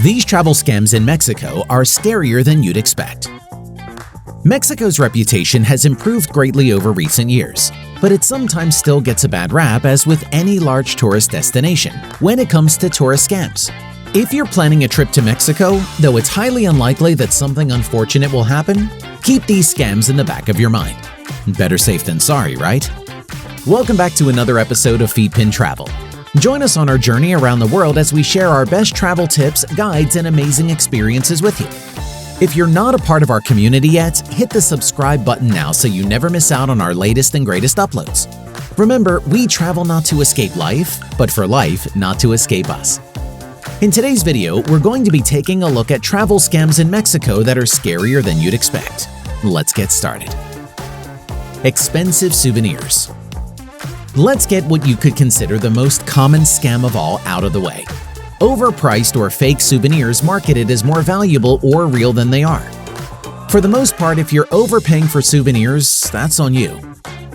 These travel scams in Mexico are scarier than you'd expect. Mexico's reputation has improved greatly over recent years, but it sometimes still gets a bad rap, as with any large tourist destination, when it comes to tourist scams. If you're planning a trip to Mexico, though it's highly unlikely that something unfortunate will happen, keep these scams in the back of your mind. Better safe than sorry, right? Welcome back to another episode of Feetpin Travel. Join us on our journey around the world as we share our best travel tips, guides, and amazing experiences with you. If you're not a part of our community yet, hit the subscribe button now so you never miss out on our latest and greatest uploads. Remember, we travel not to escape life, but for life not to escape us. In today's video, we're going to be taking a look at travel scams in Mexico that are scarier than you'd expect. Let's get started. Expensive souvenirs. Let's get what you could consider the most common scam of all out of the way. Overpriced or fake souvenirs marketed as more valuable or real than they are. For the most part, if you're overpaying for souvenirs, that's on you.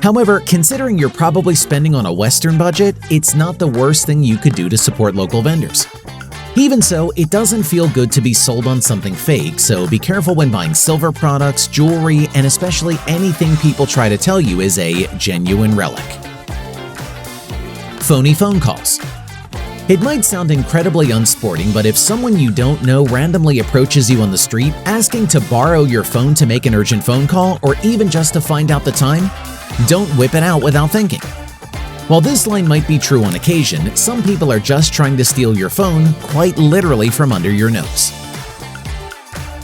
However, considering you're probably spending on a Western budget, it's not the worst thing you could do to support local vendors. Even so, it doesn't feel good to be sold on something fake, so be careful when buying silver products, jewelry, and especially anything people try to tell you is a genuine relic. Phony phone calls. It might sound incredibly unsporting, but if someone you don't know randomly approaches you on the street asking to borrow your phone to make an urgent phone call or even just to find out the time, don't whip it out without thinking. While this line might be true on occasion, some people are just trying to steal your phone quite literally from under your nose.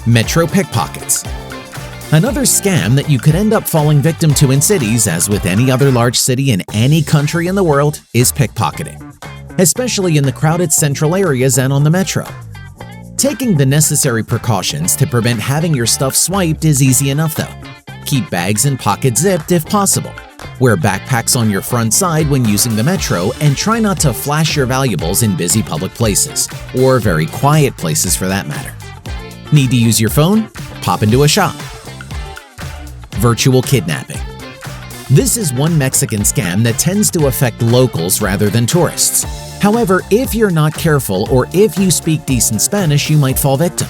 Metro pickpockets. Another scam that you could end up falling victim to in cities, as with any other large city in any country in the world, is pickpocketing, especially in the crowded central areas and on the metro. Taking the necessary precautions to prevent having your stuff swiped is easy enough though. Keep bags and pockets zipped if possible. Wear backpacks on your front side when using the metro, and try not to flash your valuables in busy public places, or very quiet places for that matter. Need to use your phone? Pop into a shop. Virtual kidnapping. This is one Mexican scam that tends to affect locals rather than tourists. However, if you're not careful or if you speak decent Spanish, you might fall victim.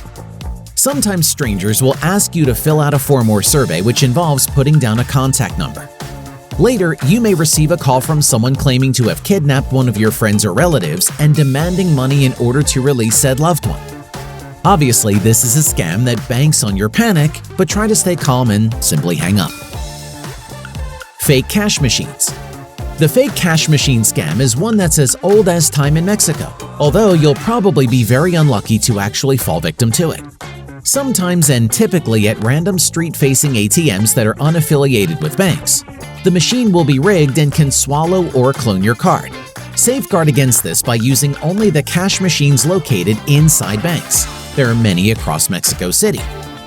Sometimes strangers will ask you to fill out a form or survey which involves putting down a contact number. Later, you may receive a call from someone claiming to have kidnapped one of your friends or relatives and demanding money in order to release said loved one. Obviously, this is a scam that banks on your panic, but try to stay calm and simply hang up. Fake cash machines. The fake cash machine scam is one that's as old as time in Mexico, although you'll probably be very unlucky to actually fall victim to it. Sometimes, and typically at random street-facing ATMs that are unaffiliated with banks, the machine will be rigged and can swallow or clone your card. Safeguard against this by using only the cash machines located inside banks. There are many across Mexico City,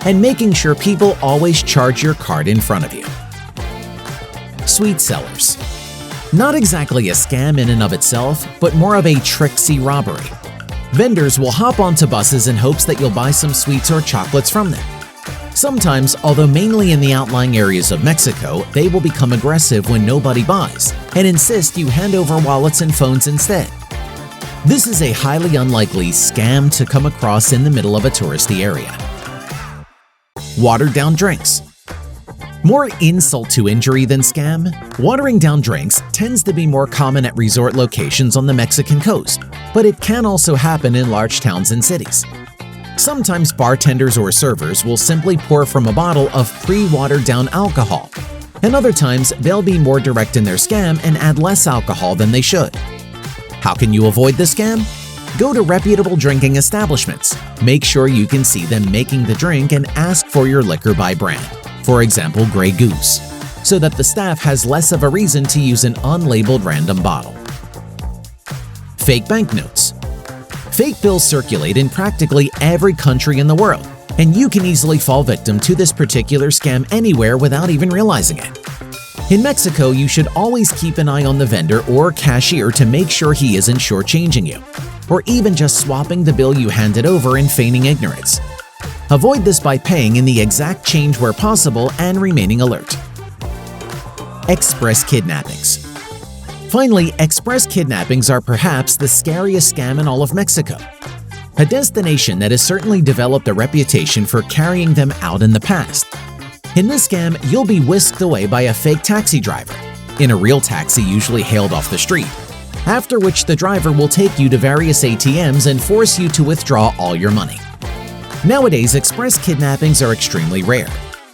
and making sure people always charge your card in front of you. Sweet sellers. Not exactly a scam in and of itself, but more of a tricksy robbery. Vendors will hop onto buses in hopes that you'll buy some sweets or chocolates from them. Sometimes, although mainly in the outlying areas of Mexico, they will become aggressive when nobody buys and insist you hand over wallets and phones instead. This is a highly unlikely scam to come across in the middle of a touristy area. Watered down drinks. More insult to injury than scam, watering down drinks tends to be more common at resort locations on the Mexican coast, but it can also happen in large towns and cities. Sometimes bartenders or servers will simply pour from a bottle of pre-watered down alcohol, and other times they'll be more direct in their scam and add less alcohol than they should. How can you avoid the scam? Go to reputable drinking establishments. Make sure you can see them making the drink and ask for your liquor by brand, for example Grey Goose, so that the staff has less of a reason to use an unlabeled random bottle. Fake banknotes. Fake bills circulate in practically every country in the world, and you can easily fall victim to this particular scam anywhere without even realizing it. In Mexico, you should always keep an eye on the vendor or cashier to make sure he isn't shortchanging you, or even just swapping the bill you handed over and feigning ignorance. Avoid this by paying in the exact change where possible and remaining alert. Express kidnappings. Finally, express kidnappings are perhaps the scariest scam in all of Mexico. a destination that has certainly developed a reputation for carrying them out in the past. In this scam, you'll be whisked away by a fake taxi driver, in a real taxi usually hailed off the street, after which the driver will take you to various ATMs and force you to withdraw all your money. Nowadays, express kidnappings are extremely rare.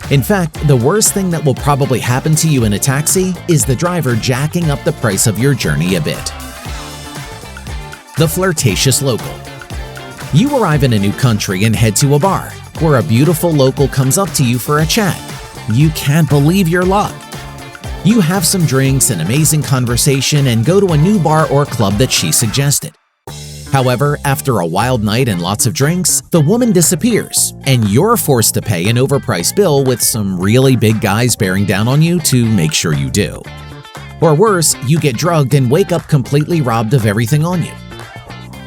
In fact, the worst thing that will probably happen to you in a taxi is the driver jacking up the price of your journey a bit. The flirtatious local. You arrive in a new country and head to a bar, where a beautiful local comes up to you for a chat. You can't believe your luck. You have some drinks, an amazing conversation, and go to a new bar or club that she suggested. However, after a wild night and lots of drinks, the woman disappears, and you're forced to pay an overpriced bill with some really big guys bearing down on you to make sure you do. Or worse, you get drugged and wake up completely robbed of everything on you.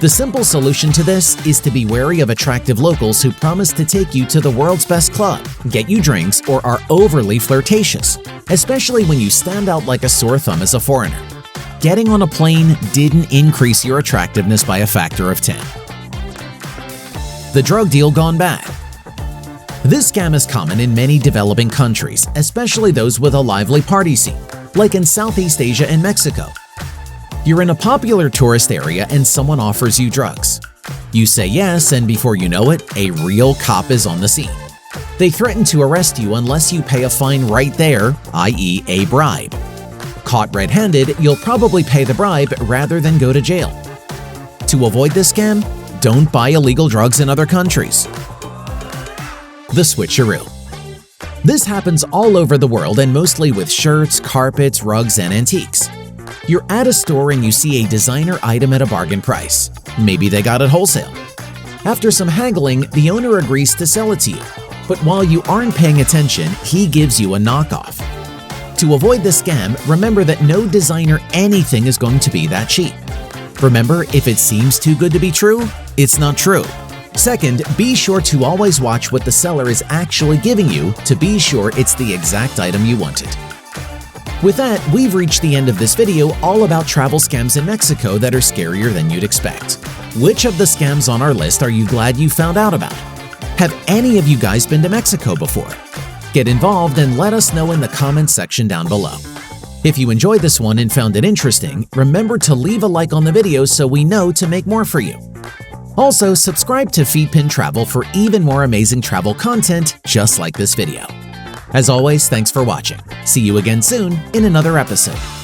The simple solution to this is to be wary of attractive locals who promise to take you to the world's best club, get you drinks, or are overly flirtatious, especially when you stand out like a sore thumb as a foreigner. Getting on a plane didn't increase your attractiveness by a factor of 10. The drug deal gone bad. This scam is common in many developing countries, especially those with a lively party scene, like in Southeast Asia and Mexico. You're in a popular tourist area and someone offers you drugs. You say yes, and before you know it, a real cop is on the scene. They threaten to arrest you unless you pay a fine right there, i.e. a bribe. Caught red-handed, you'll probably pay the bribe rather than go to jail. To avoid this scam, don't buy illegal drugs in other countries. The switcheroo. This happens all over the world and mostly with shirts, carpets, rugs, and antiques. You're at a store and you see a designer item at a bargain price. Maybe they got it wholesale. After some haggling, the owner agrees to sell it to you. But while you aren't paying attention, he gives you a knockoff. To avoid this scam, remember that no designer anything is going to be that cheap. Remember, if it seems too good to be true, it's not true. Second, be sure to always watch what the seller is actually giving you to be sure it's the exact item you wanted. With that, we've reached the end of this video all about travel scams in Mexico that are scarier than you'd expect. Which of the scams on our list are you glad you found out about? Have any of you guys been to Mexico before? Get involved and let us know in the comments section down below. If you enjoyed this one and found it interesting, remember to leave a like on the video so we know to make more for you. Also, subscribe to Feetpin Travel for even more amazing travel content just like this video. As always, thanks for watching. See you again soon in another episode.